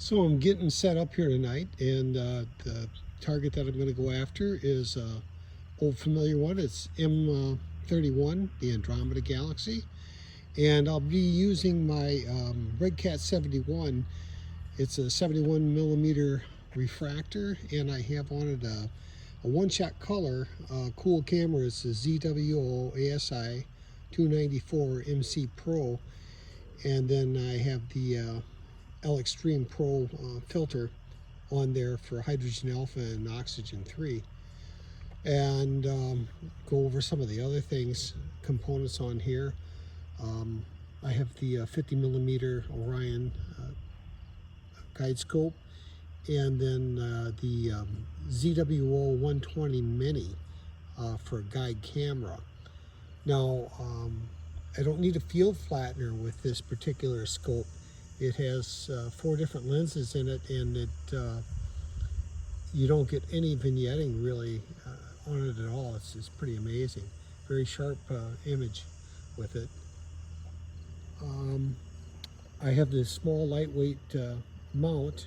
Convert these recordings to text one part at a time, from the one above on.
So I'm getting set up here tonight, and the target that I'm going to go after is old familiar one. It's M31, the Andromeda Galaxy, and I'll be using my Red Cat 71. It's a 71 millimeter refractor, and I have on it a one-shot color cool camera. It's a ZWO ASI 294 MC Pro, and then I have the L Extreme Pro filter on there for hydrogen alpha and oxygen 3, and go over some of the other things, components on here. I have the 50 millimeter Orion guide scope, and then the ZWO 120 Mini for a guide camera. Now, I don't need a field flattener with this particular scope. It has 4 different lenses in it, and you don't get any vignetting really on it at all. It's pretty amazing. Very sharp image with it. I have this small lightweight mount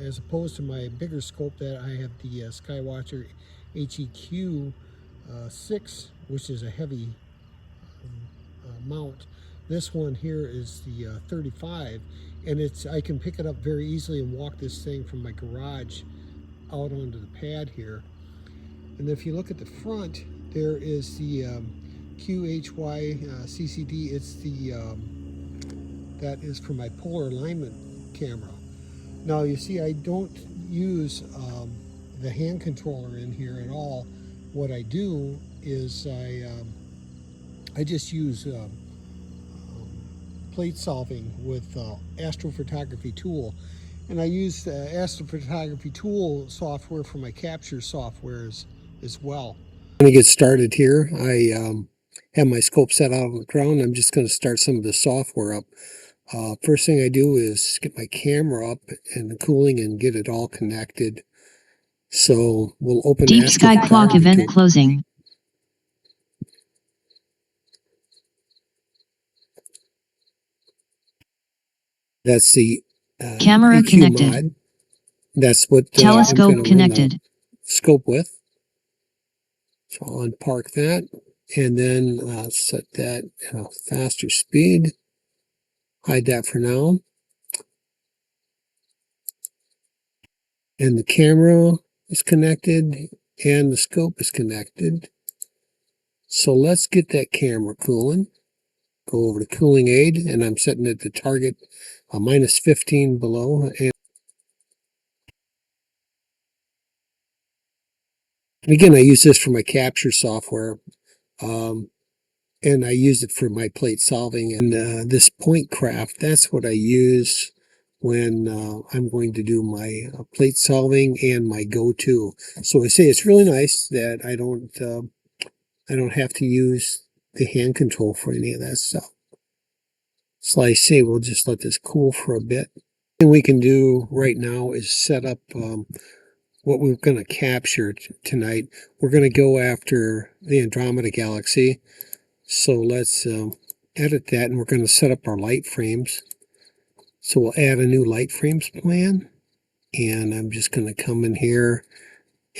as opposed to my bigger scope that I have the Skywatcher HEQ 6, which is a heavy mount. This one here is the 35, and I can pick it up very easily and walk this thing from my garage out onto the pad here. And if you look at the front, there is the QHY CCD. It's the that is for my polar alignment camera. Now you see, I don't use the hand controller in here at all. What I do is I just use plate solving with astrophotography tool. And I use the astrophotography tool software for my capture software as well. I'm going to get started here. I have my scope set out on the ground. I'm just going to start some of the software up. First thing I do is get my camera up and the cooling and get it all connected. So we'll open Deep Sky Clock event closing. That's the camera EQ connected. mod. That's what telescope connected. Scope with. So I'll unpark that, and then set that at a faster speed. Hide that for now. And the camera is connected, and the scope is connected. So let's get that camera cooling. Go over to cooling aid, and I'm setting it to target minus 15 below. And again, I use this for my capture software, and I use it for my plate solving. And this point craft, that's what I use when I'm going to do my plate solving and my go-to. So I say it's really nice that I don't have to use the hand control for any of that stuff. So I say we'll just let this cool for a bit. What we can do right now is set up what we're going to capture tonight. We're going to go after the Andromeda Galaxy. So let's edit that, and we're going to set up our light frames. So we'll add a new light frames plan, and I'm just going to come in here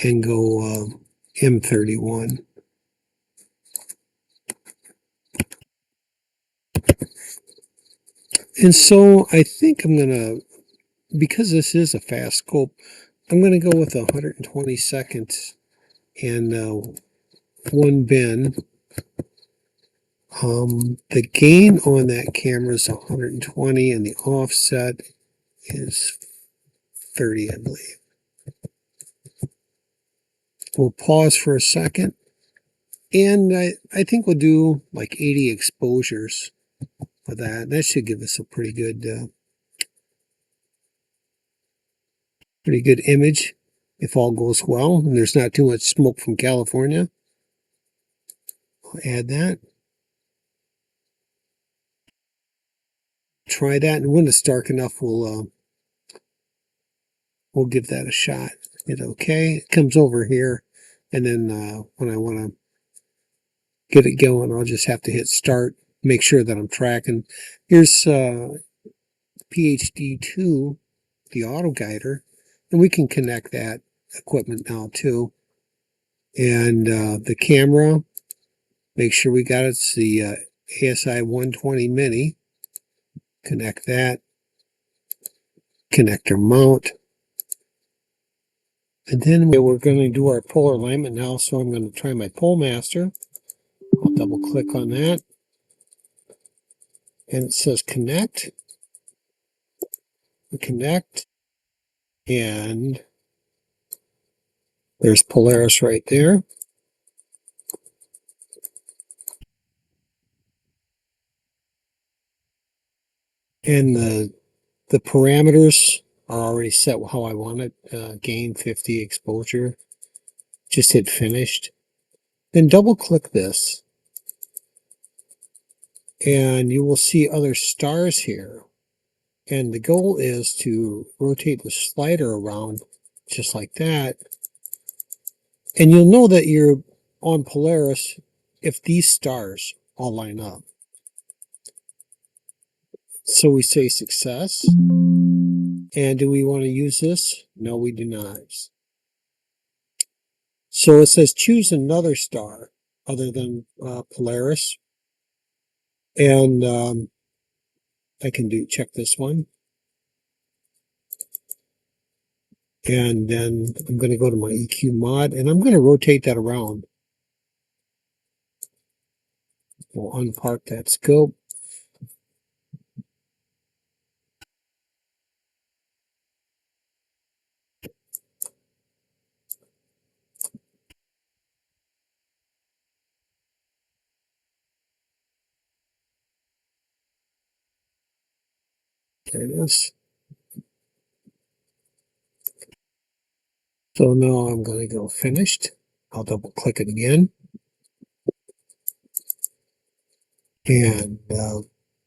and go M31. And so I think I'm going to, because this is a fast scope, I'm going to go with 120 seconds and 1 bin. The gain on that camera is 120, and the offset is 30, I believe. We'll pause for a second, and I think we'll do like 80 exposures for that. That should give us a pretty good image if all goes well, and there's not too much smoke from California. I'll add that. Try that, and when it's dark enough, we'll give that a shot. Hit OK. It comes over here, and then when I want to get it going, I'll just have to hit start. Make sure that I'm tracking. Here's PhD2 the auto guider, and we can connect that equipment now too. And the camera, make sure we got it. It's the ASI 120 Mini. Connect that. Connector mount. And then we're going to do our polar alignment now, so I'm going to try my pole master. I'll double click on that. And it says connect. Connect. And there's Polaris right there. And the parameters are already set how I want it. Gain 50, exposure. Just hit finished. Then double click this. And you will see other stars here. And the goal is to rotate the slider around just like that. And you'll know that you're on Polaris if these stars all line up. So we say success. And do we want to use this? No, we do not. So it says choose another star other than Polaris. And I can check this one. And then I'm going to go to my EQ mod and I'm going to rotate that around. We'll unpark that scope. There it is. So now I'm going to go finished. I'll double click it again. And we'll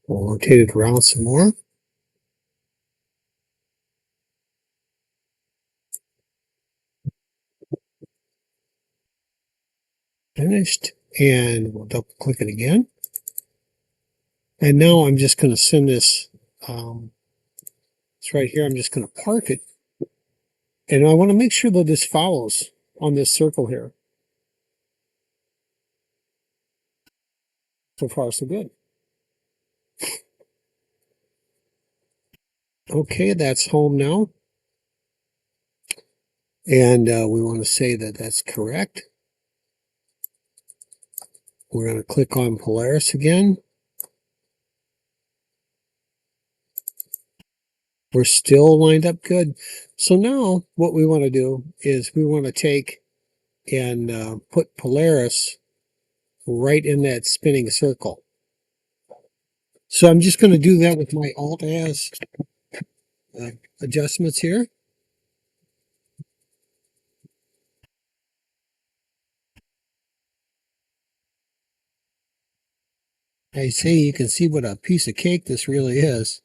rotate it around some more. Finished. And we'll double click it again. And now I'm just going to send this, it's right here, I'm just going to park it. And I want to make sure that this follows on this circle here. So far, so good. Okay, that's home now. And we want to say that that's correct. We're going to click on Polaris again. We're still lined up good. So now what we want to do is we want to take and put Polaris right in that spinning circle. So I'm just going to do that with my Alt-As adjustments here. I say you can see what a piece of cake this really is.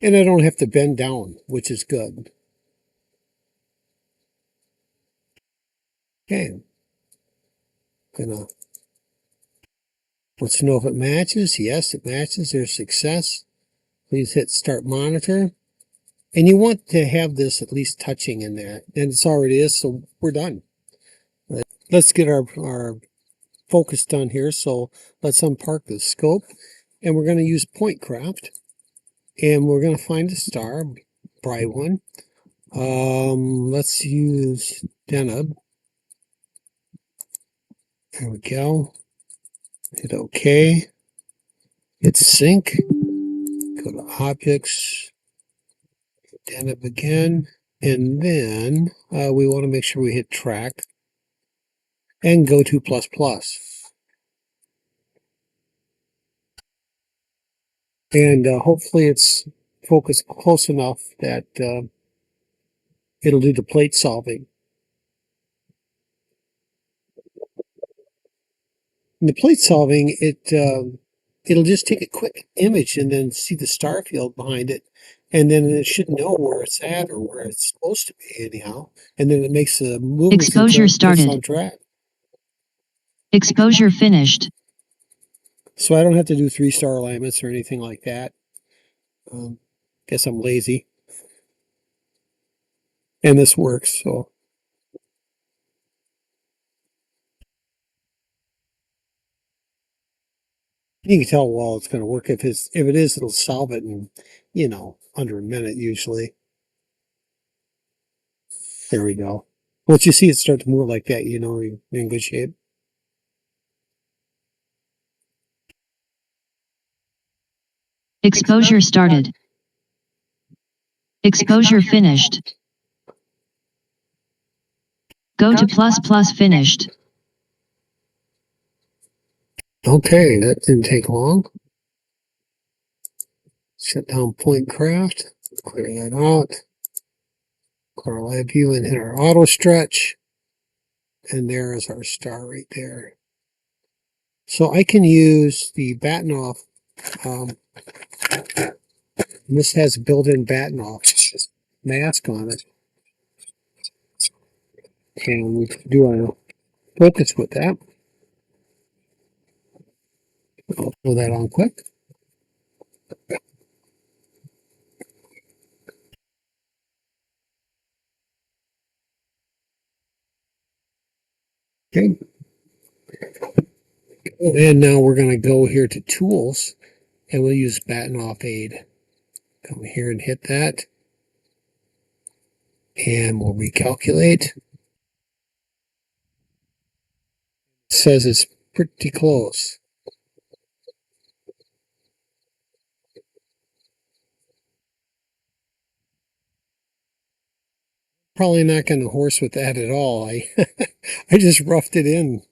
And I don't have to bend down, which is good. Okay. Let's know if it matches. Yes, it matches. There's success. Please hit start monitor. And you want to have this at least touching in there. And it's already is, so we're done. Let's get our focus done here. So let's unpark the scope. And we're going to use point craft. And we're going to find a star, bright one. Let's use Deneb. There we go. Hit OK. Hit sync. Go to objects. Deneb again. And then we want to make sure we hit track. And go to ++. And hopefully it's focused close enough that it'll do the plate solving. And the plate solving, it'll just take a quick image and then see the star field behind it. And then it should know where it's at or where it's supposed to be anyhow. And then it makes the movements Exposure until it gets started. on track. Exposure finished. So I don't have to do 3-star alignments or anything like that. Guess I'm lazy. And this works, so. You can tell well it's going to work. If it is, it'll solve it in, under a minute usually. There we go. Once you see it start to move like that, you're in good shape. Exposure started. Exposure finished. Go to ++ finished. Okay, that didn't take long. Shut down point craft. Clear that out. Clear our live view and hit our auto stretch. And there is our star right there. So I can use the batten off. This has a built-in batten off mask on it. And we do our focus with that. I'll throw that on quick. Okay. And now we're going to go here to Tools, and we'll use Batten Off Aid. Come here and hit that. And we'll recalculate. It says it's pretty close. Probably not going to horse with that at all. I just roughed it in.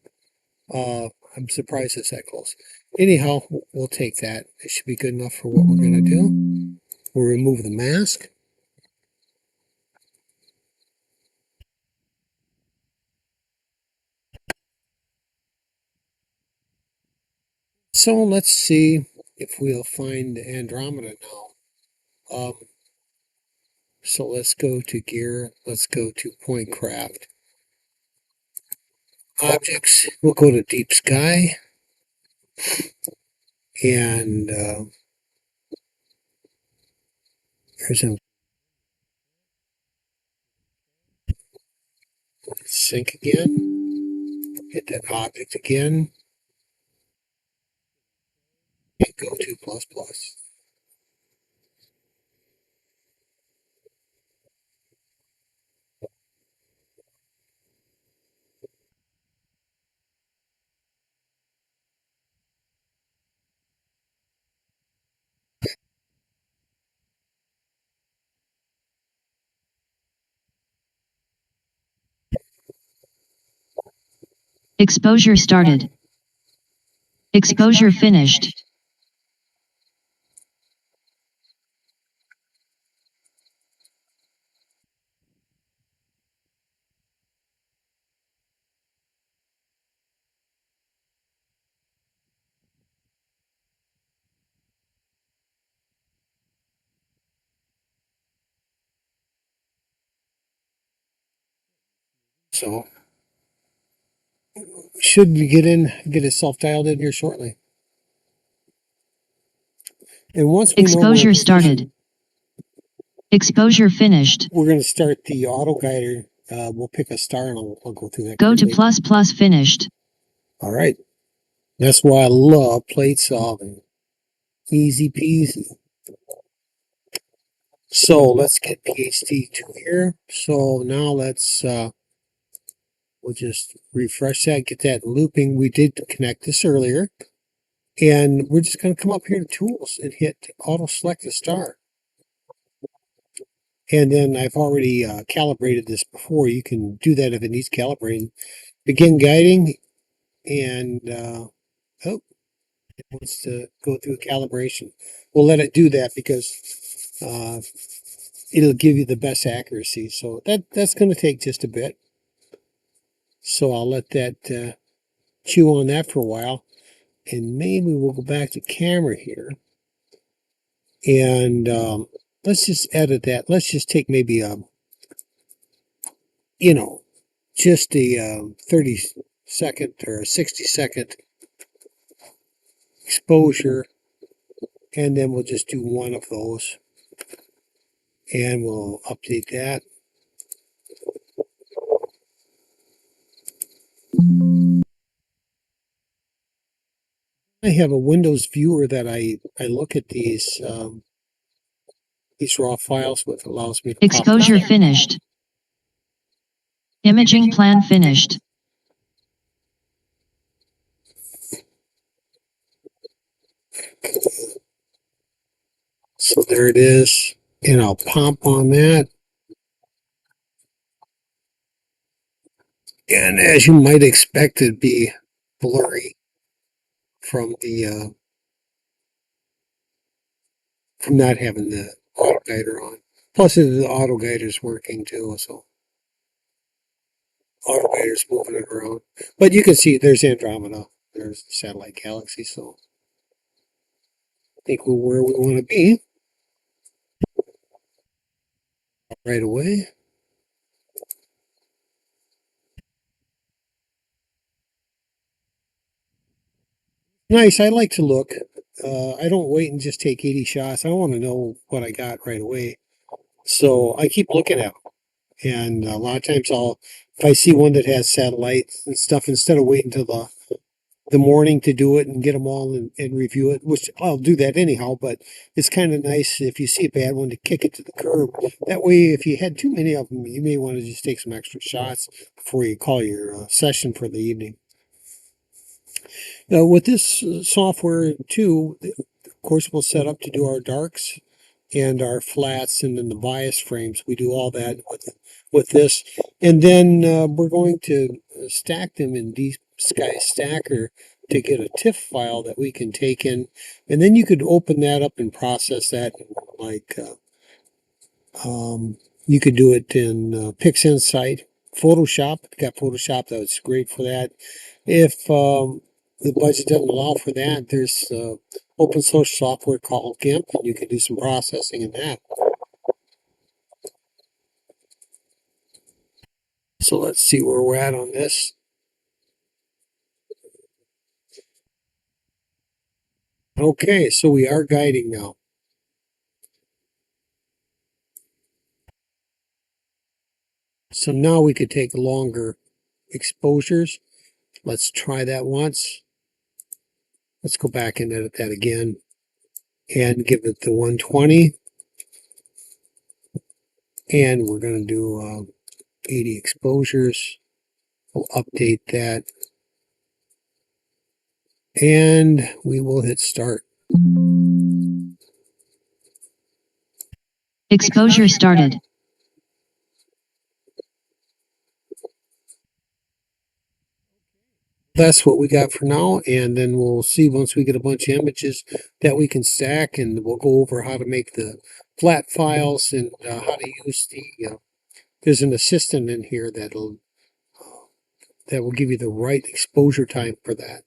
I'm surprised it's that close. Anyhow, we'll take that. It should be good enough for what we're going to do. We'll remove the mask. So let's see if we'll find Andromeda now. So let's go to gear. Let's go to point craft. Objects. We'll go to deep sky. And there's a sync again. Hit that object again. And go to ++. Exposure started. Exposure finished. So should we get it self-dialed in here shortly. And once we Exposure know started. Exposure finished. we're going to start the auto guider. We'll pick a star and I'll go through that. Go to ++ finished. All right. That's why I love plate solving. Easy peasy. So let's get PhD to here. So now we'll just refresh that, get that looping. We did connect this earlier. And we're just going to come up here to Tools and hit Auto Select a Star. And then I've already calibrated this before. You can do that if it needs calibrating. Begin guiding, and it wants to go through calibration. We'll let it do that because it'll give you the best accuracy. So that's going to take just a bit. So I'll let that chew on that for a while. And maybe we'll go back to camera here. And let's just edit that. Let's just take maybe just a 30-second or a 60-second exposure. And then we'll just do one of those. And we'll update that. I have a Windows viewer that I look at these raw files with. Allows me to Exposure finished. Imaging plan finished. So there it is. And I'll pop on that. And as you might expect, it'd be blurry from the from not having the auto guider on. Plus, the auto guider's working too, so auto guider's moving it around. But you can see there's Andromeda, there's the satellite galaxy. So I think we're where we want to be right away. Nice. I like to look. I don't wait and just take 80 shots. I want to know what I got right away. So I keep looking at them. And a lot of times if I see one that has satellites and stuff, instead of waiting till the morning to do it and get them all and review it, which I'll do that anyhow, but it's kind of nice if you see a bad one to kick it to the curb. That way, if you had too many of them, you may want to just take some extra shots before you call your session for the evening. Now, with this software too, of course, we'll set up to do our darks and our flats and then the bias frames. We do all that with this. And then we're going to stack them in D-Sky Stacker to get a TIFF file that we can take in. And then you could open that up and process that like you could do it in PixInsight. Photoshop, got Photoshop that's great for that. If the budget doesn't allow for that, there's open source software called GIMP, and you can do some processing in that. So let's see where we're at on this. Okay, so we are guiding now. So now we could take longer exposures. Let's try that once. Let's go back and edit that again and give it the 120. And we're going to do 80 exposures. We'll update that. And we will hit start. Exposure started. That's what we got for now, and then we'll see once we get a bunch of images that we can stack, and we'll go over how to make the flat files and how to use there's an assistant in here that will give you the right exposure time for that.